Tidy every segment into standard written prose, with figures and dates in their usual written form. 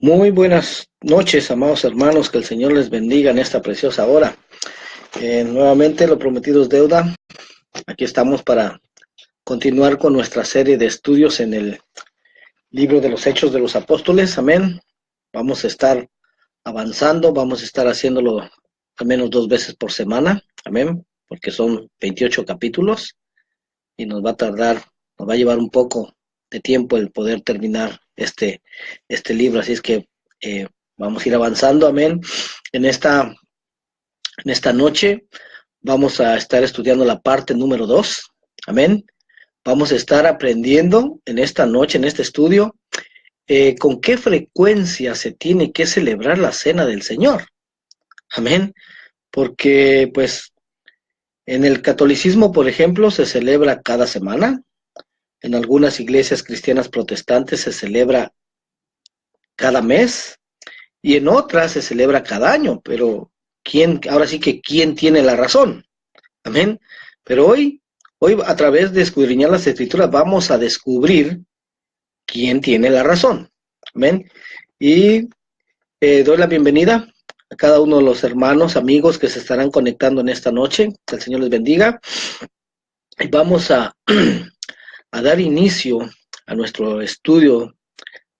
Muy buenas noches, amados hermanos, que el Señor les bendiga en esta preciosa hora. Nuevamente, lo prometido es deuda. Aquí estamos para continuar con nuestra serie de estudios en el libro de los Hechos de los Apóstoles. Amén. Vamos a estar avanzando, vamos a estar haciéndolo al menos 2 veces por semana. Amén. Porque son 28 capítulos y nos va a llevar un poco de tiempo el poder terminar este libro. Así es que vamos a ir avanzando, amén. En esta noche vamos a estar estudiando la parte número 2, amén. Vamos a estar aprendiendo en esta noche, en este estudio, con qué frecuencia se tiene que celebrar la cena del Señor, amén. Porque, pues, en el catolicismo, por ejemplo, se celebra cada semana. En algunas iglesias cristianas protestantes se celebra cada mes y en otras se celebra cada año, pero ahora sí que quién tiene la razón, amén. Pero hoy a través de escudriñar las escrituras vamos a descubrir quién tiene la razón, amén. Y doy la bienvenida a cada uno de los hermanos, amigos que se estarán conectando en esta noche, que el Señor les bendiga, y vamos a dar inicio a nuestro estudio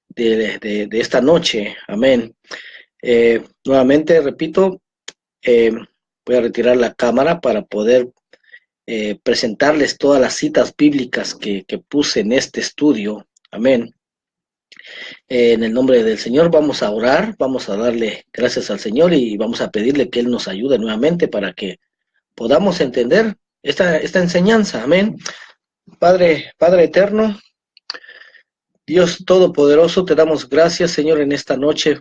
de esta noche, amén. Nuevamente, repito, voy a retirar la cámara para poder presentarles todas las citas bíblicas que puse en este estudio, amén. En el nombre del Señor vamos a orar, vamos a darle gracias al Señor y vamos a pedirle que Él nos ayude nuevamente para que podamos entender esta enseñanza, amén. Padre eterno, Dios Todopoderoso, te damos gracias, Señor, en esta noche,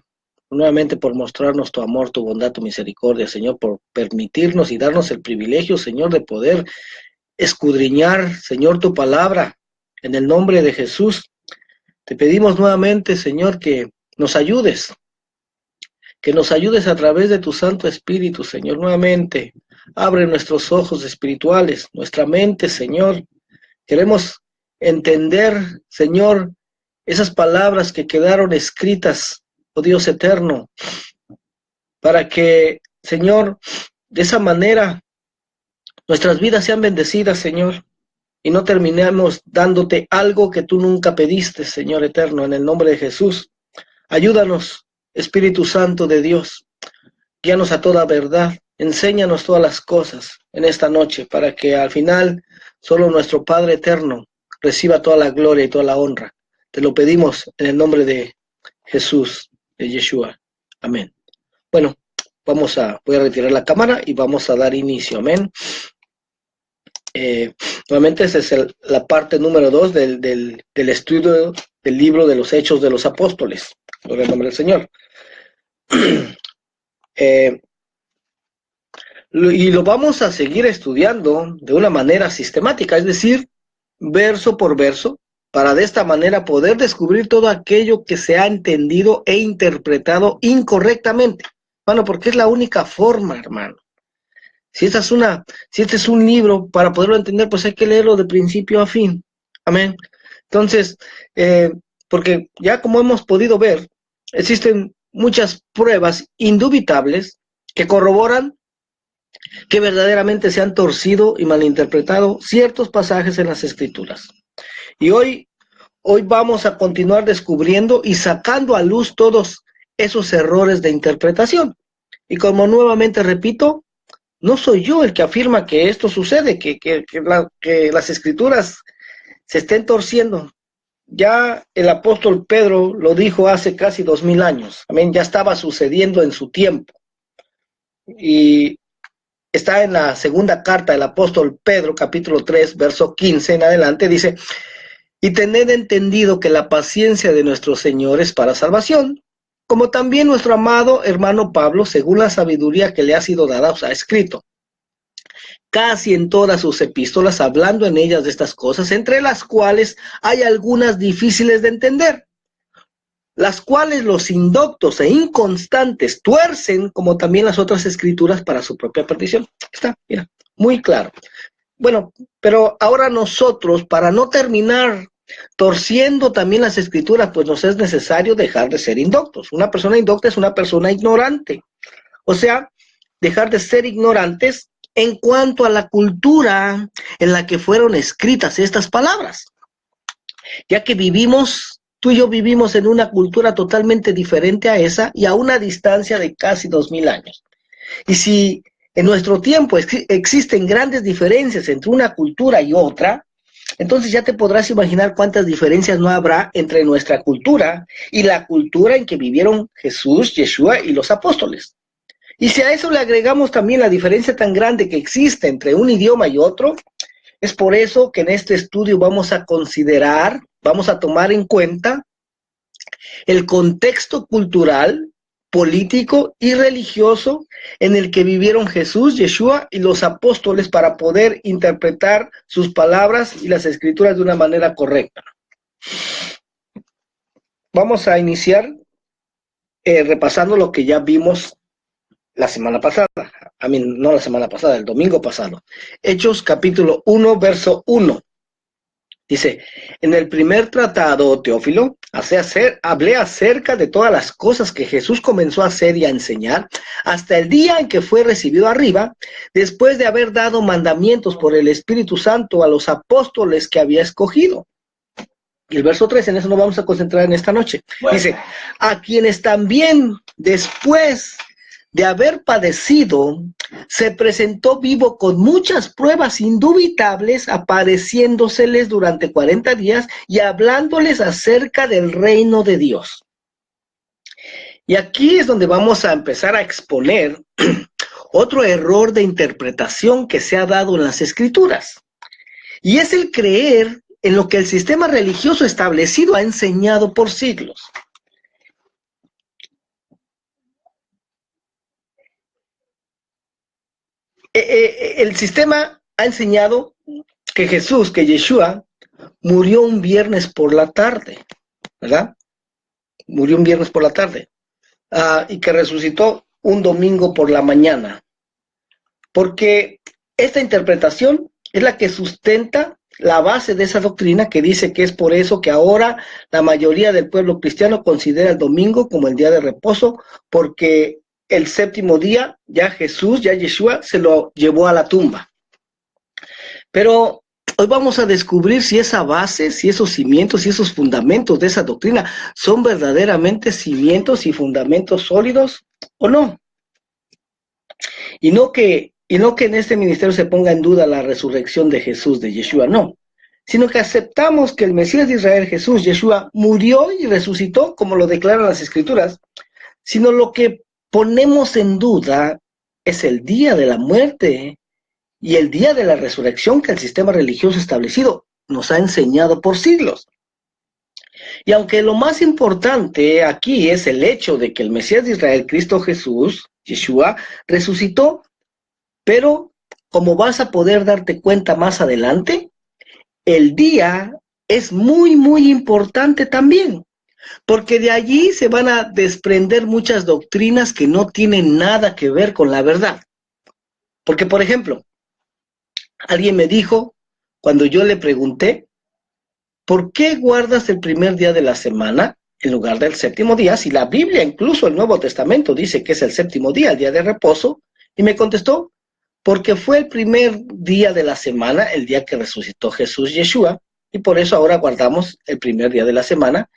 nuevamente por mostrarnos tu amor, tu bondad, tu misericordia, Señor, por permitirnos y darnos el privilegio, Señor, de poder escudriñar, Señor, tu palabra. En el nombre de Jesús, te pedimos nuevamente, Señor, que nos ayudes a través de tu Santo Espíritu, Señor, nuevamente. Abre nuestros ojos espirituales, nuestra mente, Señor. Queremos entender, Señor, esas palabras que quedaron escritas, oh Dios eterno, para que, Señor, de esa manera nuestras vidas sean bendecidas, Señor, y no terminemos dándote algo que tú nunca pediste, Señor eterno, en el nombre de Jesús. Ayúdanos, Espíritu Santo de Dios, guíanos a toda verdad, enséñanos todas las cosas en esta noche, para que al final solo nuestro Padre eterno reciba toda la gloria y toda la honra. Te lo pedimos en el nombre de Jesús, de Yeshua. Amén. Bueno, voy a retirar la cámara y vamos a dar inicio. Amén. Nuevamente, esa es la parte número 2 del estudio del libro de los Hechos de los Apóstoles. Por el nombre del Señor. Y lo vamos a seguir estudiando de una manera sistemática, es decir, verso por verso, para de esta manera poder descubrir todo aquello que se ha entendido e interpretado incorrectamente. Bueno, porque es la única forma, hermano. Si este es un libro, para poderlo entender, pues hay que leerlo de principio a fin. Amén. Entonces, porque ya como hemos podido ver, existen muchas pruebas indubitables que corroboran que verdaderamente se han torcido y malinterpretado ciertos pasajes en las Escrituras. Y hoy vamos a continuar descubriendo y sacando a luz todos esos errores de interpretación. Y como nuevamente repito, no soy yo el que afirma que esto sucede, que las Escrituras se estén torciendo. Ya el apóstol Pedro lo dijo hace casi 2000 años. Amén, ya estaba sucediendo en su tiempo. Y está en la segunda carta del apóstol Pedro, capítulo 3, verso 15 en adelante, dice: y tened entendido que la paciencia de nuestro Señor es para salvación, como también nuestro amado hermano Pablo, según la sabiduría que le ha sido dada, os ha escrito casi en todas sus epístolas, hablando en ellas de estas cosas, entre las cuales hay algunas difíciles de entender, las cuales los indoctos e inconstantes tuercen, como también las otras escrituras, para su propia perdición. Está, mira, muy claro. Bueno, pero ahora nosotros, para no terminar Torciendo también las escrituras, pues nos es necesario dejar de ser indoctos. Una persona indocta es una persona ignorante. O sea, dejar de ser ignorantes en cuanto a la cultura en la que fueron escritas estas palabras. Ya que vivimos, tú y yo vivimos en una cultura totalmente diferente a esa y a una distancia de casi 2000 años. Y si en nuestro tiempo existen grandes diferencias entre una cultura y otra, entonces ya te podrás imaginar cuántas diferencias no habrá entre nuestra cultura y la cultura en que vivieron Jesús, Yeshua y los apóstoles. Y si a eso le agregamos también la diferencia tan grande que existe entre un idioma y otro, es por eso que en este estudio vamos a considerar, vamos a tomar en cuenta el contexto cultural, político y religioso en el que vivieron Jesús, Yeshua y los apóstoles para poder interpretar sus palabras y las escrituras de una manera correcta. Vamos a iniciar repasando lo que ya vimos la semana pasada, no la semana pasada, el domingo pasado. Hechos capítulo 1, verso 1. Dice, en el primer tratado, Teófilo, hablé acerca de todas las cosas que Jesús comenzó a hacer y a enseñar hasta el día en que fue recibido arriba, después de haber dado mandamientos por el Espíritu Santo a los apóstoles que había escogido. Y el verso 3, en eso nos vamos a concentrar en esta noche. Bueno. Dice, a quienes también después de haber padecido, se presentó vivo con muchas pruebas indubitables, apareciéndoseles durante 40 días y hablándoles acerca del reino de Dios. Y aquí es donde vamos a empezar a exponer otro error de interpretación que se ha dado en las Escrituras. Y es el creer en lo que el sistema religioso establecido ha enseñado por siglos. El sistema ha enseñado que Jesús, que Yeshua, murió un viernes por la tarde, ¿verdad? Murió un viernes por la tarde. Y que resucitó un domingo por la mañana. Porque esta interpretación es la que sustenta la base de esa doctrina que dice que es por eso que ahora la mayoría del pueblo cristiano considera el domingo como el día de reposo, porque el séptimo día ya Jesús, ya Yeshua, se lo llevó a la tumba. Pero hoy vamos a descubrir si esa base, si esos cimientos, si esos fundamentos de esa doctrina son verdaderamente cimientos y fundamentos sólidos o no. Y no que en este ministerio se ponga en duda la resurrección de Jesús, de Yeshua, no. Sino que aceptamos que el Mesías de Israel, Jesús, Yeshua, murió y resucitó, como lo declaran las Escrituras, sino lo que ponemos en duda es el día de la muerte y el día de la resurrección que el sistema religioso establecido nos ha enseñado por siglos. Y aunque lo más importante aquí es el hecho de que el Mesías de Israel, Cristo Jesús, Yeshua, resucitó, pero como vas a poder darte cuenta más adelante, el día es muy, muy importante también. Porque de allí se van a desprender muchas doctrinas que no tienen nada que ver con la verdad. Porque, por ejemplo, alguien me dijo, cuando yo le pregunté, ¿por qué guardas el primer día de la semana en lugar del séptimo día? Si la Biblia, incluso el Nuevo Testamento, dice que es el séptimo día, el día de reposo. Y me contestó, porque fue el primer día de la semana, el día que resucitó Jesús Yeshua, y por eso ahora guardamos el primer día de la semana.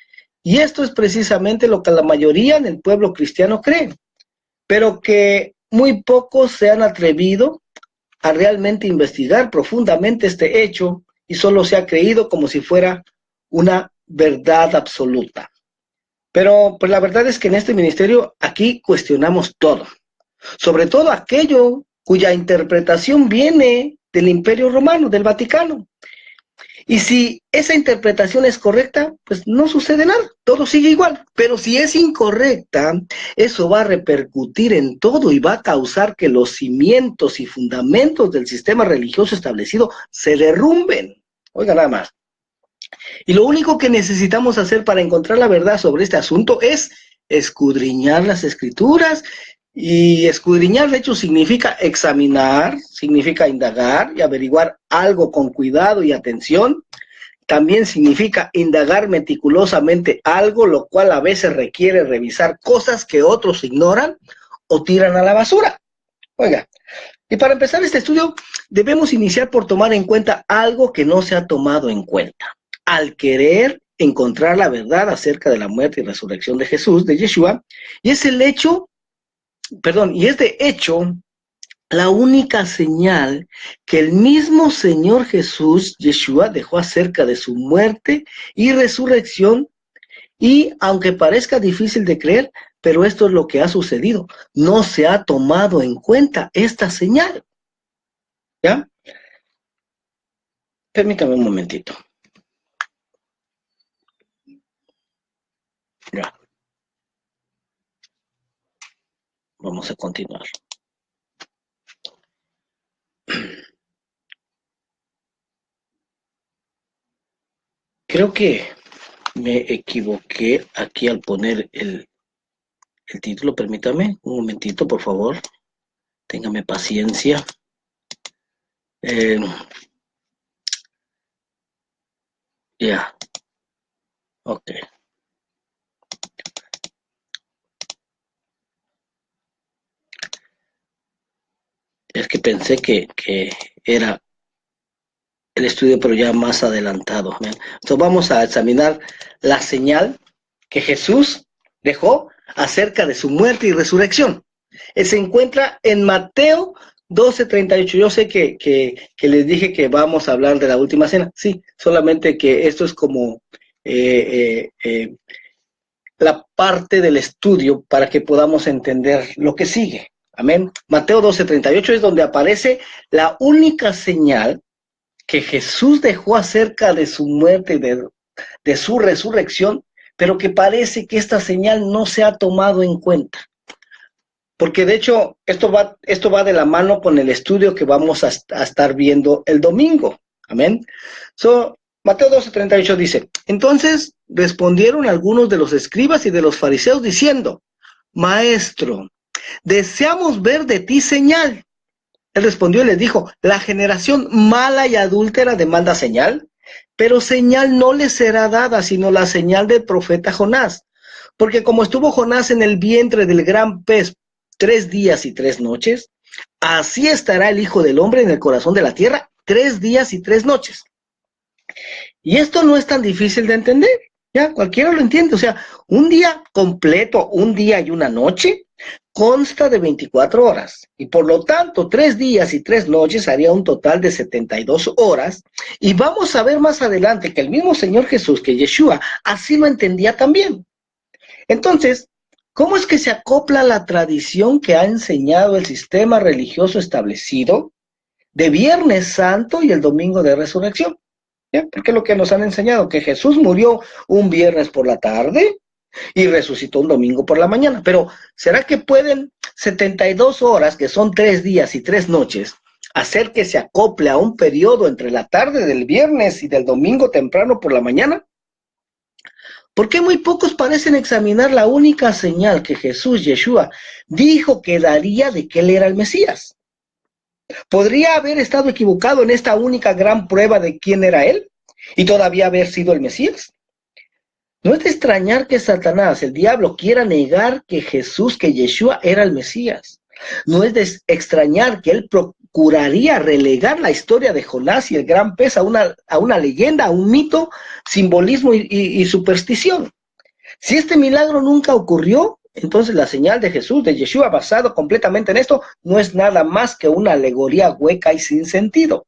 Y esto es precisamente lo que la mayoría del pueblo cristiano cree, pero que muy pocos se han atrevido a realmente investigar profundamente este hecho y solo se ha creído como si fuera una verdad absoluta. Pero pues la verdad es que en este ministerio aquí cuestionamos todo, sobre todo aquello cuya interpretación viene del Imperio Romano, del Vaticano. Y si esa interpretación es correcta, pues no sucede nada, todo sigue igual. Pero si es incorrecta, eso va a repercutir en todo y va a causar que los cimientos y fundamentos del sistema religioso establecido se derrumben. Oiga nada más. Y lo único que necesitamos hacer para encontrar la verdad sobre este asunto es escudriñar las Escrituras. Y escudriñar, de hecho, significa examinar, significa indagar y averiguar algo con cuidado y atención, también significa indagar meticulosamente algo, lo cual a veces requiere revisar cosas que otros ignoran o tiran a la basura. Oiga, y para empezar este estudio, debemos iniciar por tomar en cuenta algo que no se ha tomado en cuenta. Al querer encontrar la verdad acerca de la muerte y resurrección de Jesús, de Yeshua, y es el hecho, y es de hecho la única señal que el mismo Señor Jesús, Yeshua, dejó acerca de su muerte y resurrección. Y aunque parezca difícil de creer, pero esto es lo que ha sucedido. No se ha tomado en cuenta esta señal. ¿Ya? Permítame un momentito. Ya. Vamos a continuar. Creo que me equivoqué aquí al poner el título. Permítame un momentito, por favor. Téngame paciencia. Ya. Ok. Es que pensé que era el estudio, pero ya más adelantado. Entonces vamos a examinar la señal que Jesús dejó acerca de su muerte y resurrección. Se encuentra en Mateo 12:38. Yo sé que les dije que vamos a hablar de la última cena. Sí, solamente que esto es como la parte del estudio para que podamos entender lo que sigue. Amén. Mateo 12:38 es donde aparece la única señal que Jesús dejó acerca de su muerte y de su resurrección, pero que parece que esta señal no se ha tomado en cuenta. Porque de hecho, esto va de la mano con el estudio que vamos a estar viendo el domingo. Amén. Mateo 12:38 dice, entonces respondieron algunos de los escribas y de los fariseos diciendo, Maestro, deseamos ver de ti señal. Él respondió y les dijo, la generación mala y adúltera demanda señal, pero señal no les será dada, sino la señal del profeta Jonás. Porque como estuvo Jonás en el vientre del gran pez 3 días y 3 noches, así estará el Hijo del Hombre en el corazón de la tierra 3 días y 3 noches. Y esto no es tan difícil de entender, ya cualquiera lo entiende. O sea, un día completo, un día y una noche, consta de 24 horas, y por lo tanto 3 días y 3 noches haría un total de 72 horas, y vamos a ver más adelante que el mismo Señor Jesús, que Yeshua, así lo entendía también. Entonces, ¿cómo es que se acopla la tradición que ha enseñado el sistema religioso establecido de Viernes Santo y el Domingo de Resurrección? ¿Ya? Porque lo que nos han enseñado, que Jesús murió un viernes por la tarde, y resucitó un domingo por la mañana. Pero, ¿será que pueden 72 horas, que son 3 días y 3 noches, hacer que se acople a un periodo entre la tarde del viernes y del domingo temprano por la mañana? ¿Por qué muy pocos parecen examinar la única señal que Jesús, Yeshua, dijo que daría de que él era el Mesías? ¿Podría haber estado equivocado en esta única gran prueba de quién era él y todavía haber sido el Mesías? No es de extrañar que Satanás, el diablo, quiera negar que Jesús, que Yeshua era el Mesías. No es de extrañar que él procuraría relegar la historia de Jonás y el gran pez a una leyenda, a un mito, simbolismo y superstición. Si este milagro nunca ocurrió, entonces la señal de Jesús, de Yeshua, basado completamente en esto, no es nada más que una alegoría hueca y sin sentido.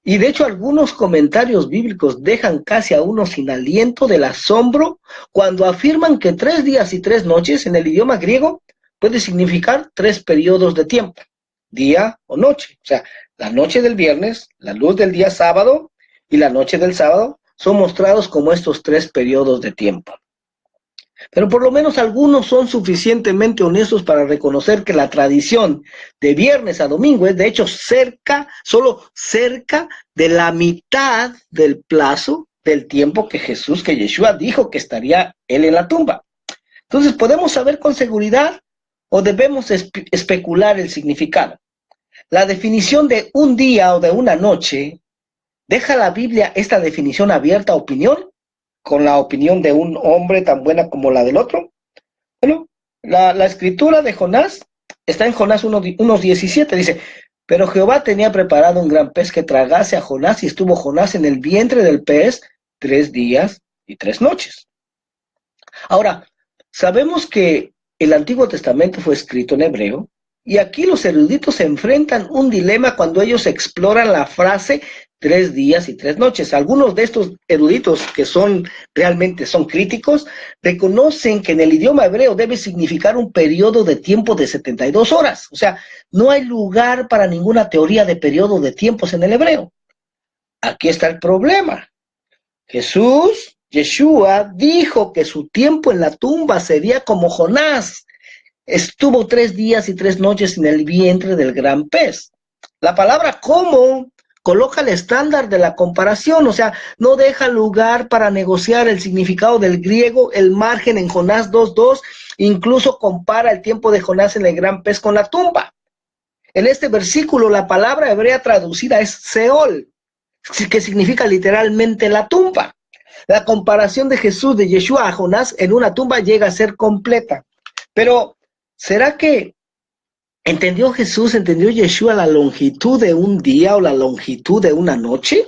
Y de hecho algunos comentarios bíblicos dejan casi a uno sin aliento del asombro cuando afirman que 3 días y 3 noches en el idioma griego puede significar 3 periodos de tiempo, día o noche. O sea, la noche del viernes, la luz del día sábado y la noche del sábado son mostrados como estos 3 periodos de tiempo. Pero por lo menos algunos son suficientemente honestos para reconocer que la tradición de viernes a domingo es de hecho solo cerca de la mitad del plazo del tiempo que Jesús, que Yeshua dijo que estaría él en la tumba. Entonces, ¿podemos saber con seguridad o debemos especular el significado? La definición de un día o de una noche ¿Deja la Biblia esta definición abierta a opinión, con la opinión de un hombre tan buena como la del otro? Bueno, la escritura de Jonás está en Jonás 1:17, dice, pero Jehová tenía preparado un gran pez que tragase a Jonás, y estuvo Jonás en el vientre del pez 3 días y 3 noches. Ahora, sabemos que el Antiguo Testamento fue escrito en hebreo, y aquí los eruditos se enfrentan un dilema cuando ellos exploran la frase 3 días y 3 noches. Algunos de estos eruditos que realmente son críticos, reconocen que en el idioma hebreo debe significar un periodo de tiempo de 72 horas. O sea, no hay lugar para ninguna teoría de periodo de tiempos en el hebreo. Aquí está el problema. Yeshua, dijo que su tiempo en la tumba sería como Jonás. Estuvo 3 días y 3 noches en el vientre del gran pez. La palabra como coloca el estándar de la comparación, o sea, no deja lugar para negociar el significado del griego, el margen en Jonás 2:2, incluso compara el tiempo de Jonás en el gran pez con la tumba. En este versículo, la palabra hebrea traducida es Seol, que significa literalmente la tumba. La comparación de Jesús, de Yeshua a Jonás en una tumba llega a ser completa. Pero, ¿será que entendió Yeshua la longitud de un día o la longitud de una noche?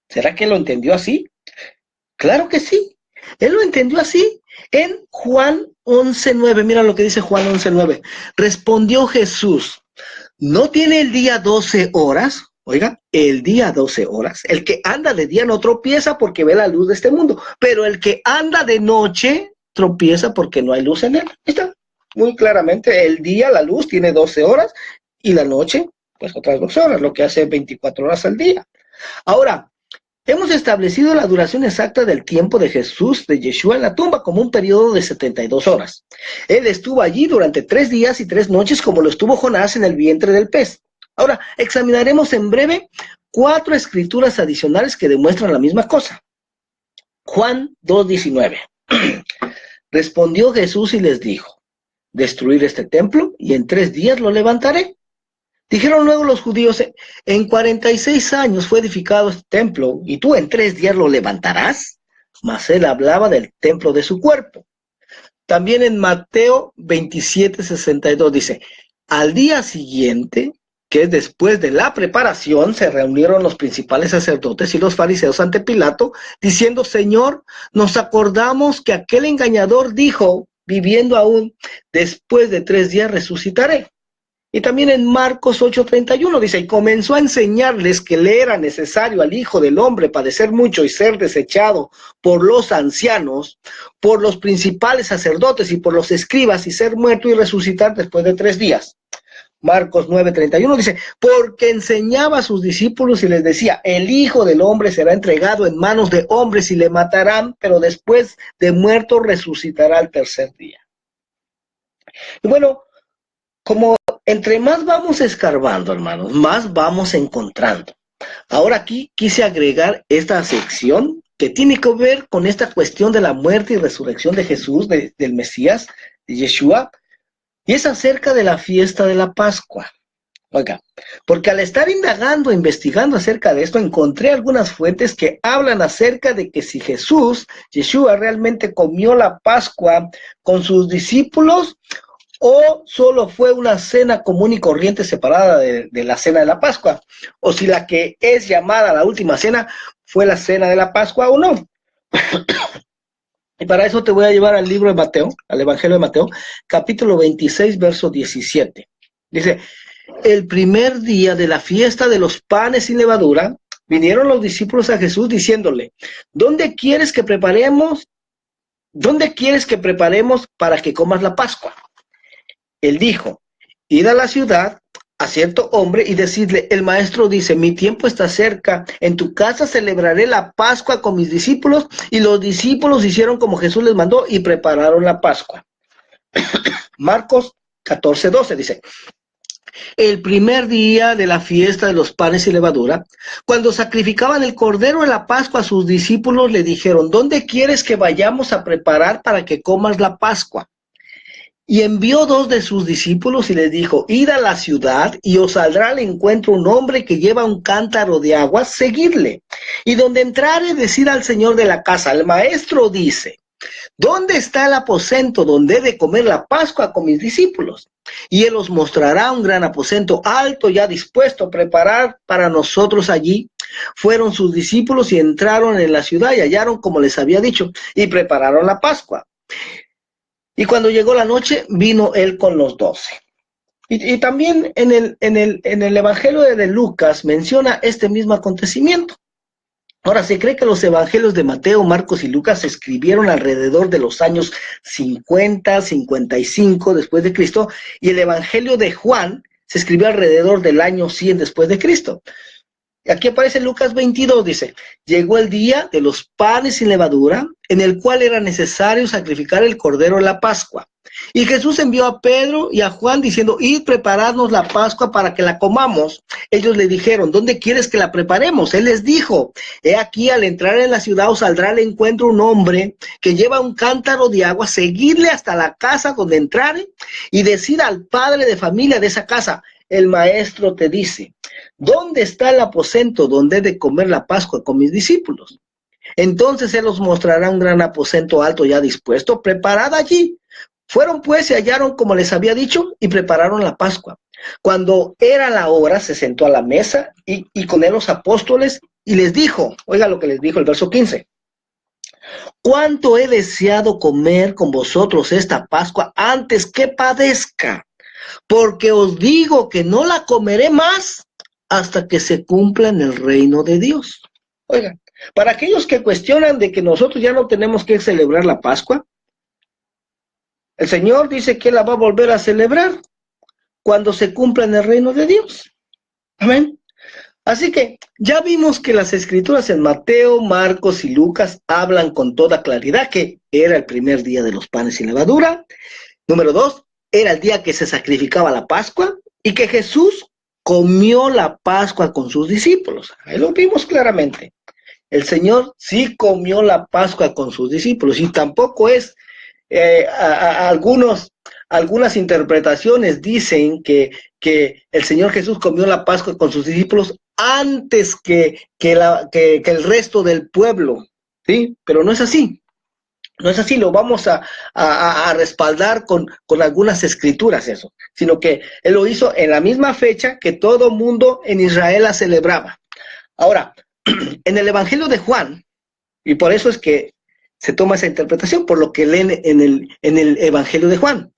¿Será que lo entendió así? Claro que sí. Él lo entendió así. En Juan 11:9, mira lo que dice Juan 11:9. Respondió Jesús, ¿no tiene el día 12 horas? Oiga, el día 12 horas. El que anda de día no tropieza porque ve la luz de este mundo, pero el que anda de noche tropieza porque no hay luz en él. Está muy claramente, el día, la luz, tiene 12 horas y la noche, pues otras 12 horas, lo que hace 24 horas al día. Ahora, hemos establecido la duración exacta del tiempo de Jesús, de Yeshua en la tumba, como un periodo de 72 horas. Él estuvo allí durante 3 días y 3 noches, como lo estuvo Jonás en el vientre del pez. Ahora, examinaremos en breve 4 escrituras adicionales que demuestran la misma cosa. Juan 2:19. Respondió Jesús y les dijo, destruir este templo y en 3 días lo levantaré. Dijeron luego los judíos, en 46 años fue edificado este templo y tú en 3 días lo levantarás. Mas él hablaba del templo de su cuerpo. También en Mateo 27:62 dice, al día siguiente, que es después de la preparación, se reunieron los principales sacerdotes y los fariseos ante Pilato, diciendo, Señor, nos acordamos que aquel engañador dijo, viviendo aún, después de 3 días resucitaré. Y también en Marcos 8:31 dice, y comenzó a enseñarles que le era necesario al Hijo del Hombre padecer mucho y ser desechado por los ancianos, por los principales sacerdotes y por los escribas y ser muerto y resucitar después de 3 días. Marcos 9:31 dice, porque enseñaba a sus discípulos y les decía, el Hijo del Hombre será entregado en manos de hombres y le matarán, pero después de muerto resucitará al 3er día. Y bueno, como entre más vamos escarbando, hermanos, más vamos encontrando. Ahora aquí quise agregar esta sección que tiene que ver con esta cuestión de la muerte y resurrección de Jesús, del Mesías, de Yeshua, y es acerca de la fiesta de la Pascua. Oiga, porque al estar indagando, investigando acerca de esto, encontré algunas fuentes que hablan acerca de que si Yeshua realmente comió la Pascua con sus discípulos, o solo fue una cena común y corriente separada de la cena de la Pascua, o si la que es llamada la última cena fue la cena de la Pascua o no. Y para eso te voy a llevar al libro de Mateo, al Evangelio de Mateo, capítulo 26, verso 17. Dice, el primer día de la fiesta de los panes sin levadura, vinieron los discípulos a Jesús diciéndole, ¿dónde quieres que preparemos para que comas la Pascua? Él dijo, id a la ciudad a cierto hombre y decidle, el maestro dice, mi tiempo está cerca, en tu casa celebraré la Pascua con mis discípulos, y los discípulos hicieron como Jesús les mandó y prepararon la Pascua. Marcos 14:12 dice, el primer día de la fiesta de los panes sin levadura, cuando sacrificaban el cordero de la Pascua, sus discípulos le dijeron, ¿dónde quieres que vayamos a preparar para que comas la Pascua? Y envió 2 de sus discípulos y les dijo, id a la ciudad y os saldrá al encuentro un hombre que lleva un cántaro de agua, seguidle. Y donde entrare, decid al señor de la casa, el maestro dice, ¿dónde está el aposento donde he de comer la Pascua con mis discípulos? Y él os mostrará un gran aposento alto ya dispuesto a preparar para nosotros allí. Fueron sus discípulos y entraron en la ciudad y hallaron como les había dicho y prepararon la Pascua. Y cuando llegó la noche, vino él con los 12. Y también en el Evangelio de Lucas menciona este mismo acontecimiento. Ahora, se cree que los evangelios de Mateo, Marcos y Lucas se escribieron alrededor de los años 50, 55 después de Cristo, y el Evangelio de Juan se escribió alrededor del año 100 después de Cristo. Aquí aparece Lucas 22, dice, llegó el día de los panes sin levadura, en el cual era necesario sacrificar el cordero de la Pascua. Y Jesús envió a Pedro y a Juan diciendo, id, preparadnos la Pascua para que la comamos. Ellos le dijeron, ¿dónde quieres que la preparemos? Él les dijo, he aquí, al entrar en la ciudad os saldrá al encuentro un hombre que lleva un cántaro de agua, seguidle hasta la casa donde entrare y decid al padre de familia de esa casa, el maestro te dice, ¿dónde está el aposento donde he de comer la Pascua con mis discípulos? Entonces él os mostrará un gran aposento alto ya dispuesto, preparad allí. Fueron pues y hallaron como les había dicho y prepararon la Pascua. Cuando era la hora, se sentó a la mesa y con él los apóstoles y les dijo, oiga lo que les dijo el verso 15. ¿Cuánto he deseado comer con vosotros esta Pascua antes que padezca? Porque os digo que no la comeré más hasta que se cumpla en el reino de Dios. Oigan, para aquellos que cuestionan de que nosotros ya no tenemos que celebrar la Pascua, el Señor dice que la va a volver a celebrar cuando se cumpla en el reino de Dios. Amén. Así que ya vimos que las escrituras en Mateo, Marcos y Lucas hablan con toda claridad que era el primer día de los panes sin levadura. Número 2, era el día que se sacrificaba la Pascua y que Jesús comió la Pascua con sus discípulos. Ahí lo vimos claramente. El Señor sí comió la Pascua con sus discípulos y tampoco es algunas interpretaciones dicen que el Señor Jesús comió la Pascua con sus discípulos antes que el resto del pueblo, ¿sí? Pero no es así. No es así, lo vamos a respaldar con algunas escrituras eso, sino que Él lo hizo en la misma fecha que todo mundo en Israel la celebraba. Ahora, en el Evangelio de Juan, y por eso es que se toma esa interpretación, por lo que leen en el Evangelio de Juan.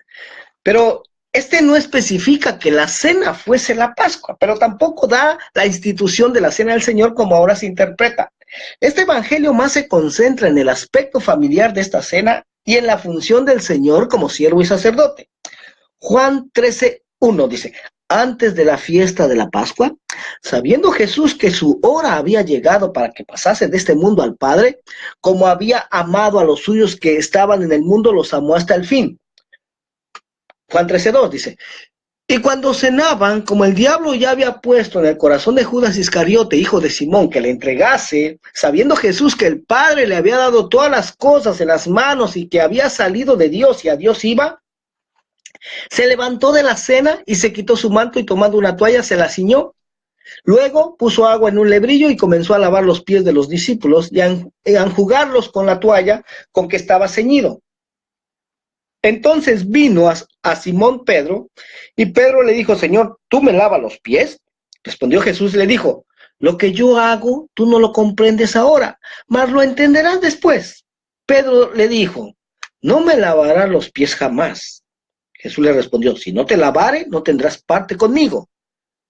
Pero este no especifica que la cena fuese la Pascua, pero tampoco da la institución de la cena del Señor como ahora se interpreta. Este Evangelio más se concentra en el aspecto familiar de esta cena y en la función del Señor como siervo y sacerdote. Juan 13:1 dice, antes de la fiesta de la Pascua, sabiendo Jesús que su hora había llegado para que pasase de este mundo al Padre, como había amado a los suyos que estaban en el mundo, los amó hasta el fin. Juan 13:2 dice, y cuando cenaban, como el diablo ya había puesto en el corazón de Judas Iscariote, hijo de Simón, que le entregase, sabiendo Jesús que el Padre le había dado todas las cosas en las manos y que había salido de Dios y a Dios iba, se levantó de la cena y se quitó su manto y tomando una toalla se la ciñó. Luego puso agua en un lebrillo y comenzó a lavar los pies de los discípulos y a enjugarlos con la toalla con que estaba ceñido. Entonces vino a Simón Pedro y Pedro le dijo, Señor, ¿tú me lavas los pies? Respondió Jesús y le dijo, lo que yo hago tú no lo comprendes ahora, mas lo entenderás después. Pedro le dijo, no me lavarás los pies jamás. Jesús le respondió, si no te lavare, no tendrás parte conmigo.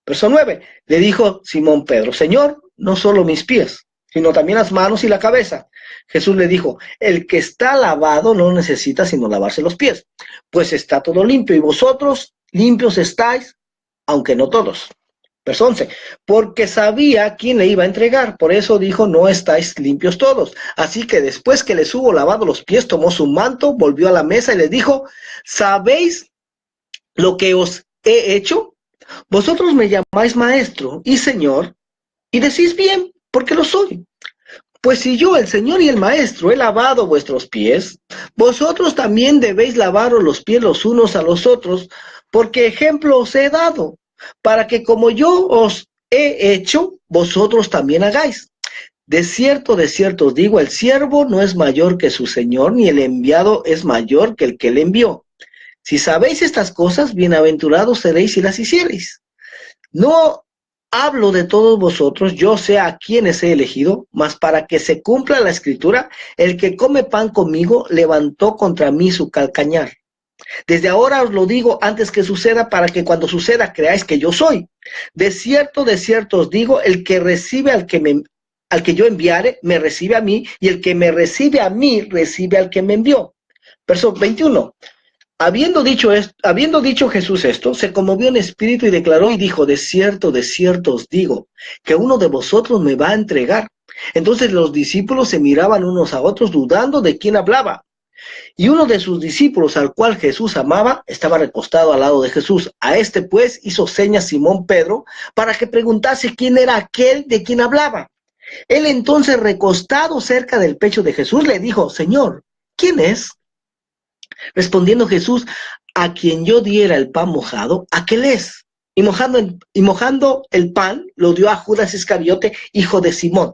Verso 9, le dijo Simón Pedro, Señor, no solo mis pies, sino también las manos y la cabeza. Jesús le dijo, el que está lavado no necesita sino lavarse los pies, pues está todo limpio, y vosotros limpios estáis, aunque no todos. Verso 11, porque sabía quién le iba a entregar, por eso dijo, no estáis limpios todos. Así que después que les hubo lavado los pies, tomó su manto, volvió a la mesa y les dijo, ¿sabéis lo que os he hecho? Vosotros me llamáis maestro y señor, y decís bien, porque lo soy. Pues si yo, el Señor y el Maestro, he lavado vuestros pies, vosotros también debéis lavaros los pies los unos a los otros, porque ejemplo os he dado, para que como yo os he hecho, vosotros también hagáis. De cierto os digo, el siervo no es mayor que su Señor, ni el enviado es mayor que el que le envió. Si sabéis estas cosas, bienaventurados seréis si las hiciereis. No hablo de todos vosotros, yo sé a quienes he elegido, mas para que se cumpla la escritura, el que come pan conmigo levantó contra mí su calcañar. Desde ahora os lo digo antes que suceda, para que cuando suceda creáis que yo soy. De cierto os digo, el que recibe al que yo enviare, me recibe a mí, y el que me recibe a mí, recibe al que me envió. Verso 21. Habiendo dicho Jesús esto, se conmovió en espíritu y declaró y dijo, de cierto os digo, que uno de vosotros me va a entregar. Entonces los discípulos se miraban unos a otros, dudando de quién hablaba. Y uno de sus discípulos, al cual Jesús amaba, estaba recostado al lado de Jesús. A este pues hizo señas Simón Pedro, para que preguntase quién era aquel de quien hablaba. Él entonces, recostado cerca del pecho de Jesús, le dijo, Señor, ¿quién es? Respondiendo Jesús, a quien yo diera el pan mojado, aquel es. Y mojando el pan, lo dio a Judas Iscariote, hijo de Simón.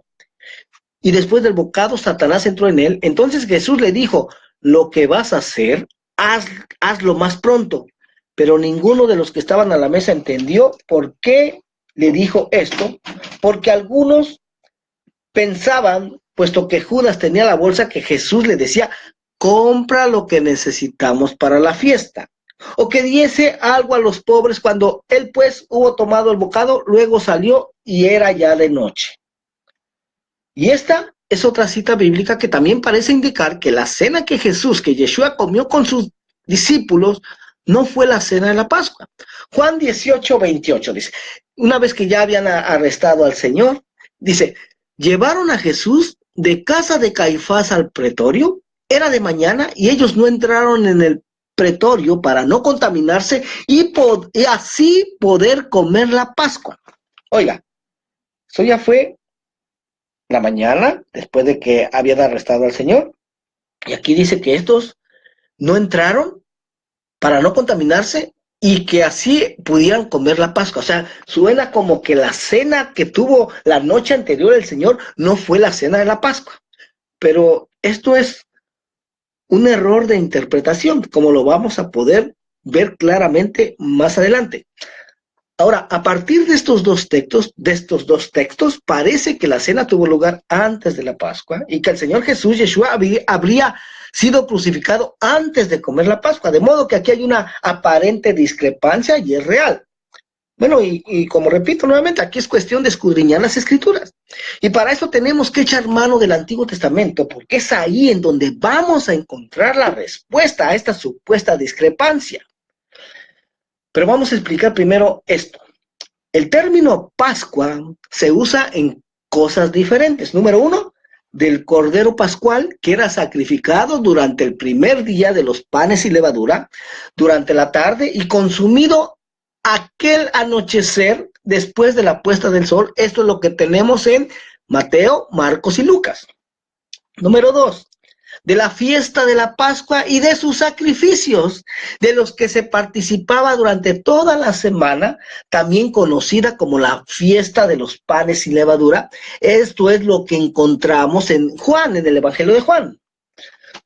Y después del bocado, Satanás entró en él. Entonces Jesús le dijo, lo que vas a hacer, hazlo más pronto. Pero ninguno de los que estaban a la mesa entendió por qué le dijo esto, porque algunos pensaban, puesto que Judas tenía la bolsa, que Jesús le decía, compra lo que necesitamos para la fiesta, o que diese algo a los pobres. Cuando él pues hubo tomado el bocado, luego salió y era ya de noche. Y esta es otra cita bíblica que también parece indicar que la cena que Yeshua comió con sus discípulos no fue la cena de la Pascua. Juan 18:28 dice, una vez que ya habían arrestado al Señor, dice, llevaron a Jesús de casa de Caifás al pretorio. Era de mañana y ellos no entraron en el pretorio para no contaminarse y así poder comer la Pascua. Oiga, eso ya fue la mañana, después de que habían arrestado al Señor. Y aquí dice que estos no entraron para no contaminarse y que así pudieran comer la Pascua. O sea, suena como que la cena que tuvo la noche anterior el Señor no fue la cena de la Pascua. Pero esto es un error de interpretación, como lo vamos a poder ver claramente más adelante. Ahora, a partir de estos dos textos, parece que la cena tuvo lugar antes de la Pascua y que el Señor Jesús, Yeshua, habría sido crucificado antes de comer la Pascua, de modo que aquí hay una aparente discrepancia y es real. Bueno, y como repito nuevamente, aquí es cuestión de escudriñar las Escrituras. Y para eso tenemos que echar mano del Antiguo Testamento, porque es ahí en donde vamos a encontrar la respuesta a esta supuesta discrepancia. Pero vamos a explicar primero esto. El término Pascua se usa en cosas diferentes. Número uno, del Cordero Pascual, que era sacrificado durante el primer día de los panes y levadura, durante la tarde y consumido aquel anochecer después de la puesta del sol. Esto es lo que tenemos en Mateo, Marcos y Lucas. Número 2, de la fiesta de la Pascua y de sus sacrificios, de los que se participaba durante toda la semana, también conocida como la fiesta de los panes y levadura. Esto es lo que encontramos en Juan, en el Evangelio de Juan.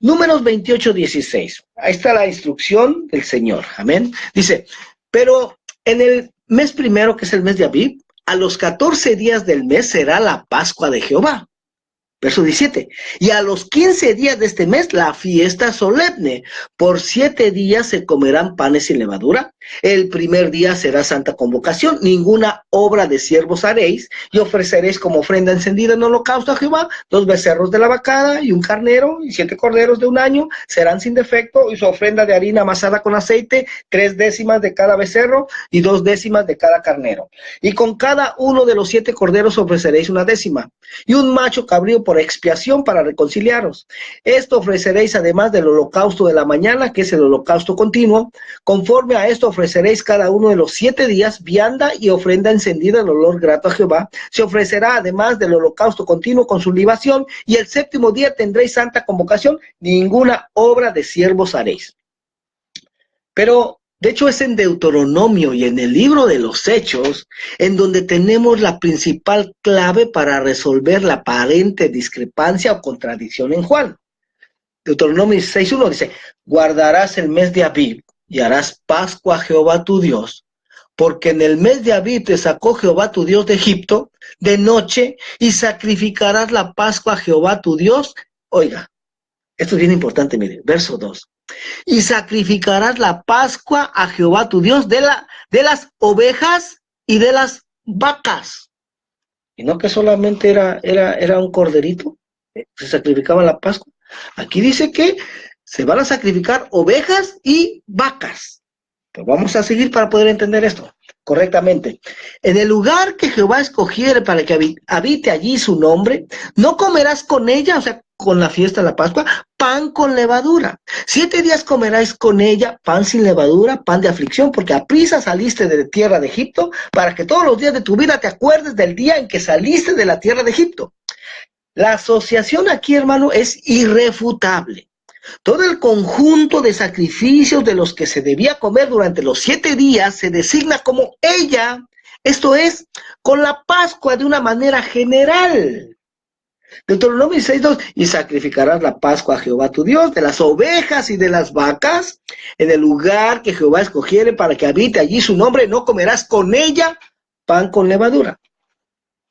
Números 28:16. Ahí está la instrucción del Señor. Amén. Dice, pero en el mes primero, que es el mes de Abib, a los 14 días del mes será la Pascua de Jehová. Verso 17, y a los 15 días de este mes la fiesta solemne. Por 7 días se comerán panes sin levadura. El primer día será santa convocación. Ninguna obra de siervos haréis, y ofreceréis como ofrenda encendida en holocausto a Jehová 2 becerros de la vacada y un carnero, y 7 corderos de un año serán sin defecto, y su ofrenda de harina amasada con aceite, 3 décimas de cada becerro y 2 décimas de cada carnero. Y con cada uno de los 7 corderos ofreceréis 1 décima, y un macho cabrío por expiación para reconciliaros. Esto ofreceréis además del holocausto de la mañana, que es el holocausto continuo. Conforme a esto ofreceréis cada uno de los 7 días vianda y ofrenda encendida en olor grato a Jehová. Se ofrecerá además del holocausto continuo con su libación, y el 7º día tendréis santa convocación, ninguna obra de siervos haréis. Pero, de hecho, es en Deuteronomio y en el libro de los Hechos en donde tenemos la principal clave para resolver la aparente discrepancia o contradicción en Juan. Deuteronomio 6:1 dice: guardarás el mes de Abib y harás Pascua a Jehová tu Dios, porque en el mes de Abib te sacó Jehová tu Dios de Egipto de noche, y sacrificarás la Pascua a Jehová tu Dios. Oiga, esto es bien importante, mire, verso 2. Y sacrificarás la Pascua a Jehová tu Dios de las ovejas y de las vacas. Y no que solamente era un corderito, se sacrificaba la Pascua. Aquí dice que se van a sacrificar ovejas y vacas. Pero vamos a seguir para poder entender esto correctamente. En el lugar que Jehová escogiere para que habite allí su nombre, no comerás con ella, o sea, con la fiesta de la Pascua, pan con levadura. 7 días comerás con ella pan sin levadura, pan de aflicción, porque aprisa saliste de la tierra de Egipto, para que todos los días de tu vida te acuerdes del día en que saliste de la tierra de Egipto. La asociación aquí, hermano, es irrefutable. Todo el conjunto de sacrificios de los que se debía comer durante los 7 días se designa como ella, esto es, con la Pascua de una manera general. Deuteronomio 6:2, y sacrificarás la Pascua a Jehová tu Dios, de las ovejas y de las vacas, en el lugar que Jehová escogiere para que habite allí su nombre, no comerás con ella pan con levadura.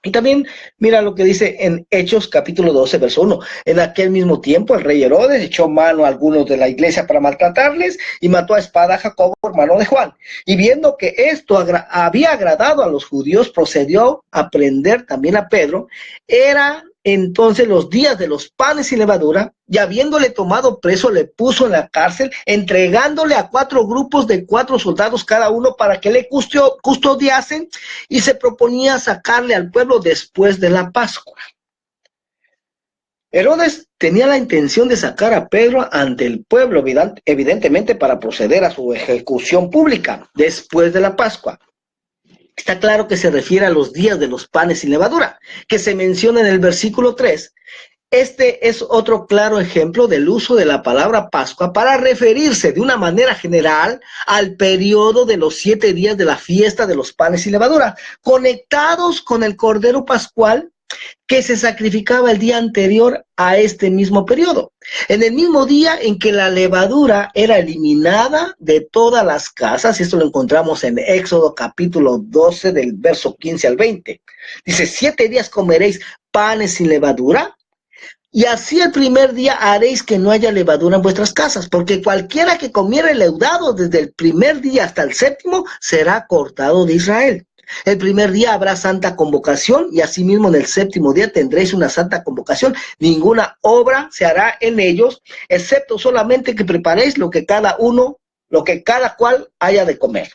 Y también mira lo que dice en Hechos capítulo 12, verso 1. En aquel mismo tiempo el rey Herodes echó mano a algunos de la iglesia para maltratarles y mató a espada a Jacobo, hermano de Juan. Y viendo que esto había agradado a los judíos, procedió a prender también a Pedro. Era entonces los días de los panes sin levadura, y habiéndole tomado preso, le puso en la cárcel, entregándole a 4 grupos de 4 soldados cada uno para que le custodiasen, y se proponía sacarle al pueblo después de la Pascua. Herodes tenía la intención de sacar a Pedro ante el pueblo, evidentemente para proceder a su ejecución pública después de la Pascua. Está claro que se refiere a los días de los panes sin levadura, que se menciona en el versículo 3. Este es otro claro ejemplo del uso de la palabra Pascua para referirse de una manera general al periodo de los 7 días de la fiesta de los panes sin levadura, conectados con el Cordero Pascual que se sacrificaba el día anterior a este mismo periodo, en el mismo día en que la levadura era eliminada de todas las casas. Y esto lo encontramos en Éxodo capítulo 12 del verso 15 al 20. Dice: 7 días comeréis panes sin levadura, y así el primer día haréis que no haya levadura en vuestras casas, porque cualquiera que comiere leudado desde el primer día hasta el 7º será cortado de Israel. El primer día habrá santa convocación, y asimismo en el 7º día tendréis una santa convocación. Ninguna obra se hará en ellos, excepto solamente que preparéis lo que cada cual haya de comer.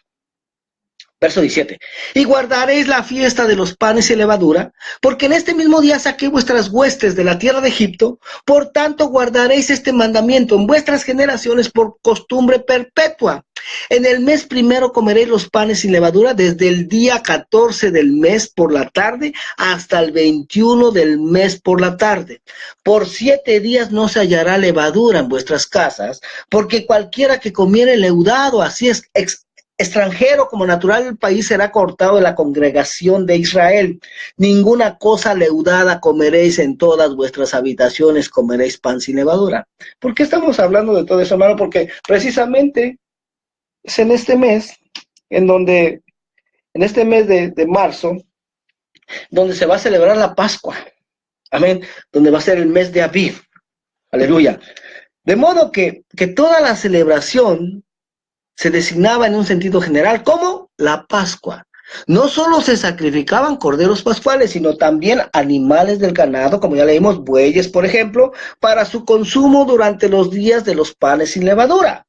Verso 17. Y guardaréis la fiesta de los panes y levadura, porque en este mismo día saqué vuestras huestes de la tierra de Egipto. Por tanto guardaréis este mandamiento en vuestras generaciones por costumbre perpetua. En el mes primero comeréis los panes sin levadura, desde el día 14 del mes por la tarde hasta el 21 del mes por la tarde. Por 7 días no se hallará levadura en vuestras casas, porque cualquiera que comiere leudado, así es extranjero como natural del país, será cortado de la congregación de Israel. Ninguna cosa leudada comeréis, en todas vuestras habitaciones comeréis pan sin levadura. ¿Por qué estamos hablando de todo eso, hermano? Porque precisamente es en este mes, en este mes de marzo, donde se va a celebrar la Pascua. Amén. Donde va a ser el mes de Abib. Aleluya. De modo que toda la celebración se designaba en un sentido general como la Pascua. No solo se sacrificaban corderos pascuales, sino también animales del ganado, como ya leímos, bueyes, por ejemplo, para su consumo durante los días de los panes sin levadura.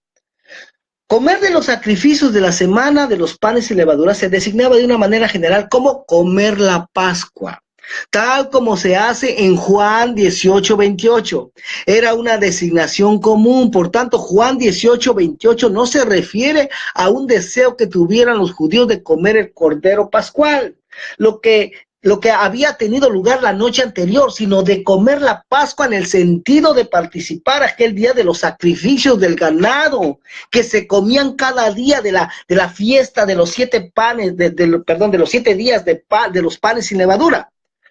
Comer de los sacrificios de la semana de los panes sin levadura se designaba de una manera general como comer la Pascua. tal como se hace en Juan 18:28. Era una designación común, por tanto Juan 18:28 no se refiere a un deseo que tuvieran los judíos de comer el cordero pascual, lo que había tenido lugar la noche anterior, sino de comer la Pascua en el sentido de participar aquel día de los sacrificios del ganado que se comían cada día de la fiesta de los 7 panes, de los 7 días de los panes sin levadura,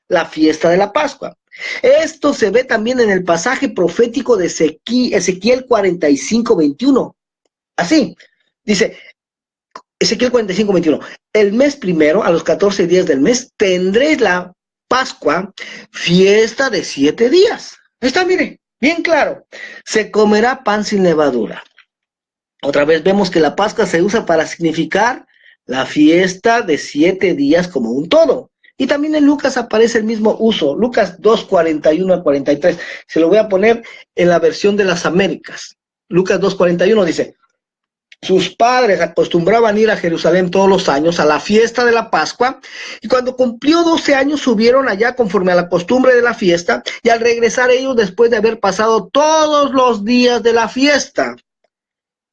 la fiesta de la Pascua. Esto se ve también en el pasaje profético de Ezequiel 45:21. Así, dice Ezequiel 45:21. El mes primero, a los 14 días del mes, tendréis la Pascua, fiesta de 7 días. Ahí está, mire, bien claro. Se comerá pan sin levadura. Otra vez vemos que la Pascua se usa para significar la fiesta de 7 días como un todo. Y también en Lucas aparece el mismo uso, Lucas 2:41-43. Se lo voy a poner en la versión de las Américas. Lucas 2:41 dice: sus padres acostumbraban ir a Jerusalén todos los años a la fiesta de la Pascua, y cuando cumplió 12 años subieron allá conforme a la costumbre de la fiesta, y al regresar ellos después de haber pasado todos los días de la fiesta,